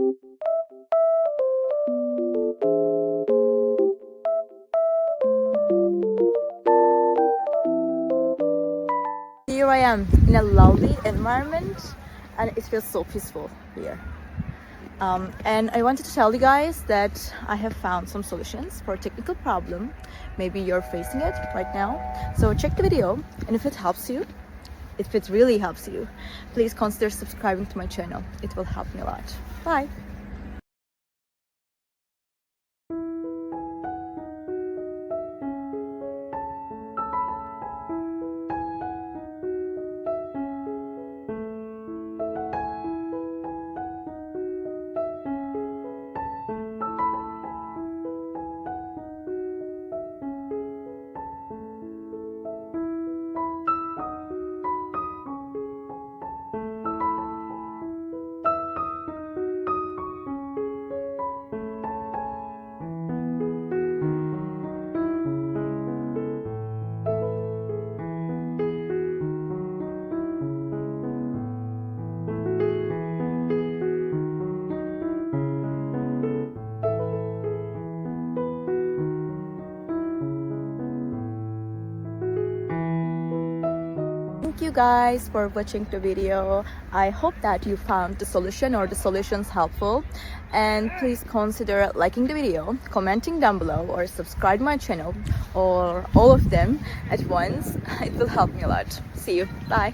Here I am in a lovely environment and it feels so peaceful here. And I wanted to tell you guys that I have found some solutions for a technical problem. Maybe you're facing it right now. So check the video, and if it helps you, if it really helps you, please consider subscribing to my channel. It will help me a lot. Bye! Thank you guys for watching the video. I hope that you found the solution or the solutions helpful, and please consider liking the video, commenting down below, or subscribe my channel, or all of them at once. It will help me a lot. See you. Bye.